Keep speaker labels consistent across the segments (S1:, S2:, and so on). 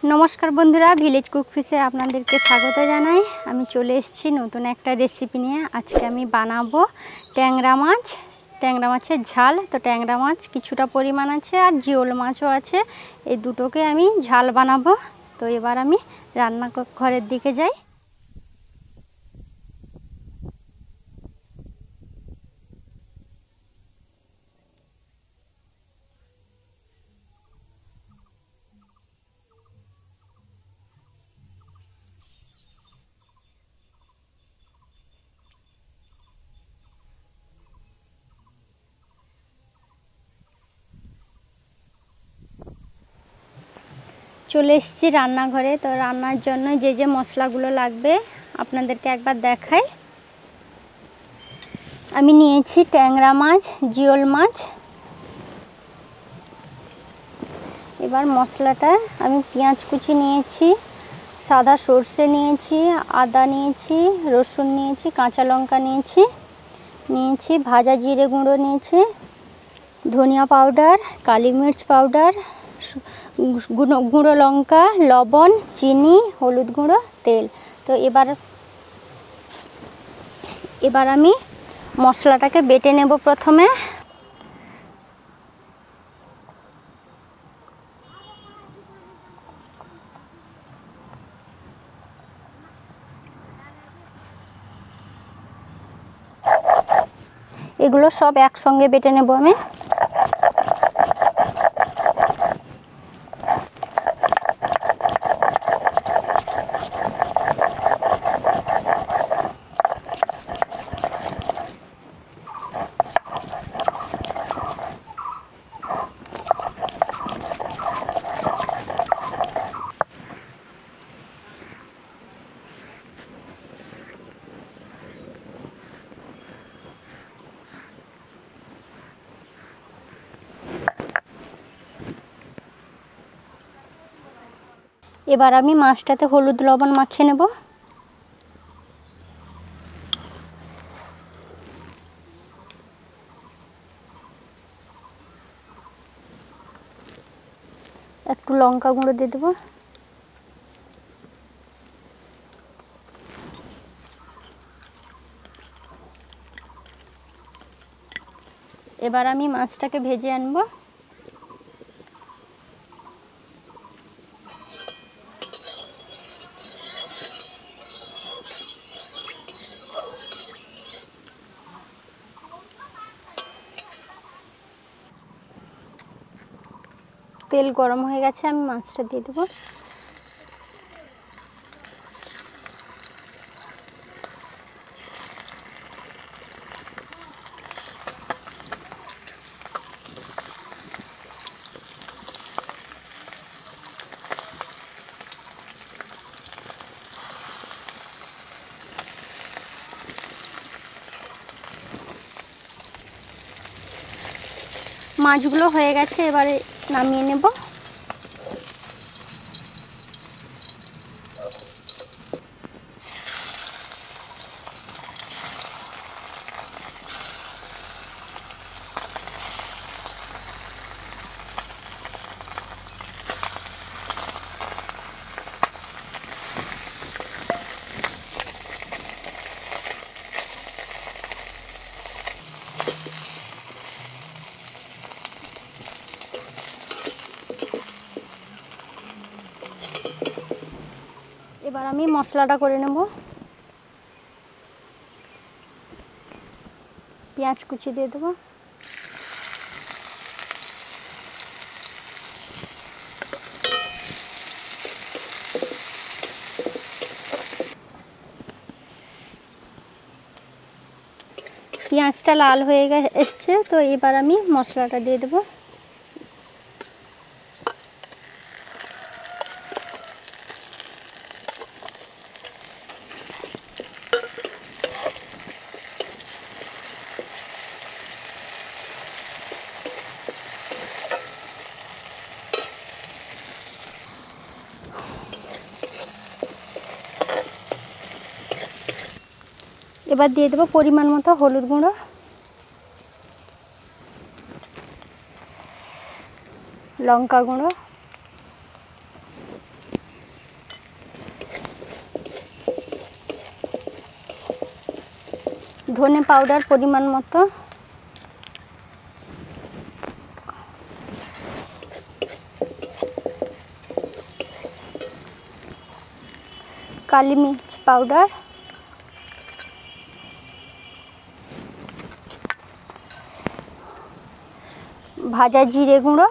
S1: नमस्कार बंधुरा village cook ফিশে আপনাদেরকে স্বাগত জানাই। আমি চলে এসেছি নতুন একটা রেসিপি নিয়ে। আজকে আমি বানাবো ট্যাংরা মাছ, ট্যাংরা মাছের ঝাল। তো ট্যাংরা মাছ কিছুটা পরিমাণ আছে আর জিওল মাছও আছে, এই দুটোকে আমি ঝাল বানাবো। তো এবার আমি রান্নাঘরের দিকে যাই। চলে এসেছি রান্নাঘরে। তো রান্নার জন্য যে যে মশলাগুলো লাগবে আপনাদেরকে একবার দেখাই। আমি নিয়েছি ট্যাংরা মাছ, জিওল মাছ। এবার মশলাটা আমি পেঁয়াজ কুচি নিয়েছি, সাদা সর্ষে নিয়েছি, আদা নিয়েছি, রসুন নিয়েছি, কাঁচা লঙ্কা নিয়েছি ভাজা জিরে গুঁড়ো নিয়েছি, ধনিয়া পাউডার, কালি মির্চ পাউডার, গুঁড়ো লঙ্কা, লবণ, চিনি, হলুদ গুঁড়ো, তেল। তো এবার আমি মশলাটাকে বেটে নেব। প্রথমে এগুলো সব একসঙ্গে বেটে নেব আমি। এবার আমি মাছটাতে হলুদ লবণ মাখিয়ে নেব। একটু লঙ্কা গুঁড়ো দিয়ে দেবো। এবার আমি মাছটাকে ভেজে আনবো। তেল গরম হয়ে গেছে, আমি মাছটা দিয়ে দেবো। মাছগুলো হয়ে গেছে, এবারে নামিয়ে নেব। এবার আমি মশলাটা করে নেব। পেঁয়াজ কুচি দিয়ে দেবো। পেঁয়াজটা লাল হয়ে এসছে, তো এবার আমি মশলাটা দিয়ে দেবো। এবার দিয়ে দেবো পরিমাণ মতো হলুদ গুঁড়ো, লঙ্কা গুঁড়ো, ধনে পাউডার পরিমাণ মতো, কালি মির্চ পাউডার, ভাজা জিরে গুঁড়ো,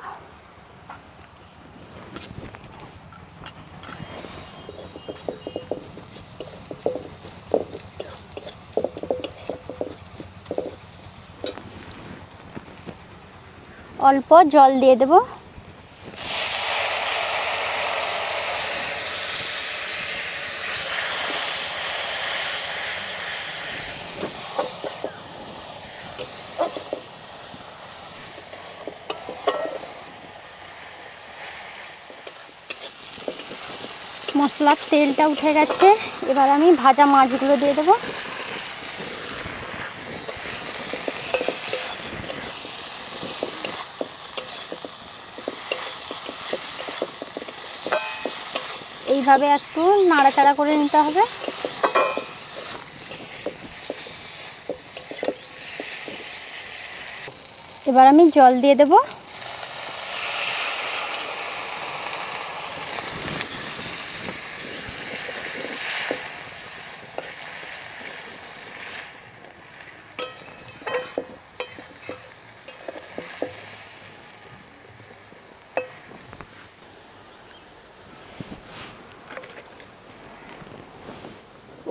S1: অল্প জল দিয়ে দেব। মশলার তেলটা উঠে গেছে, এবার আমি ভাজা মাছগুলো দিয়ে দেবো। এইভাবে একটু নাড়াচাড়া করে নিতে হবে। এবার আমি জল দিয়ে দেব।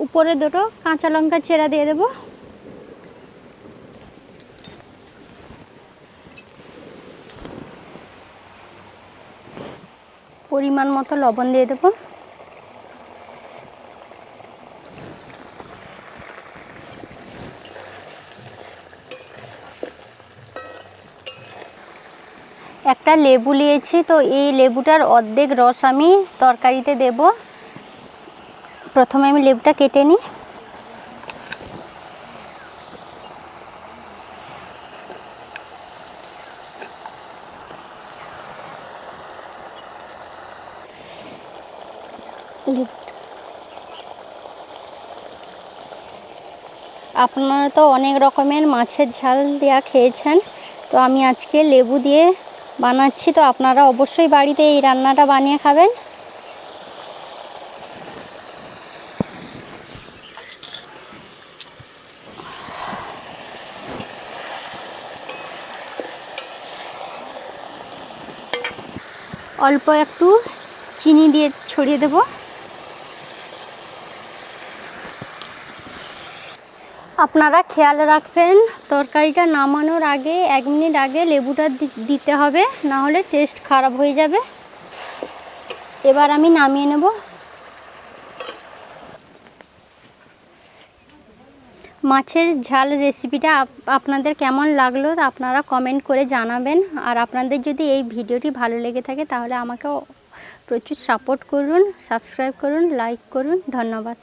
S1: উপরে দুটো কাঁচা লঙ্কা চেরা দিয়ে দেব। পরিমাণ মতো লবণ দিয়ে দেব। একটা লেবু নিয়েছি, তো এই লেবুটার অর্ধেক রস আমি তরকারিতে দেব। প্রথমে আমি লেবুটা কেটে নিই। আপনারা তো অনেক রকমের মাছের ঝাল দেওয়া খেয়েছেন, তো আমি আজকে লেবু দিয়ে বানাচ্ছি। তো আপনারা অবশ্যই বাড়িতে এই রান্নাটা বানিয়ে খাবেন। অল্প একটু চিনি দিয়ে ছড়িয়ে দেব। আপনারা খেয়াল রাখবেন, তরকারিটা নামানোর আগে 1 মিনিট আগে লেবুটা দিতে হবে, না হলে টেস্ট খারাপ হয়ে যাবে। এবার আমি নামিয়ে নেব। মাছের ঝাল রেসিপিটা আপনাদের কেমন লাগলো আপনারা কমেন্ট করে জানাবেন। আর আপনাদের যদি এই ভিডিওটি ভালো লেগে থাকে তাহলে আমাকে প্রচুর সাপোর্ট করুন, সাবস্ক্রাইব করুন, লাইক করুন। ধন্যবাদ।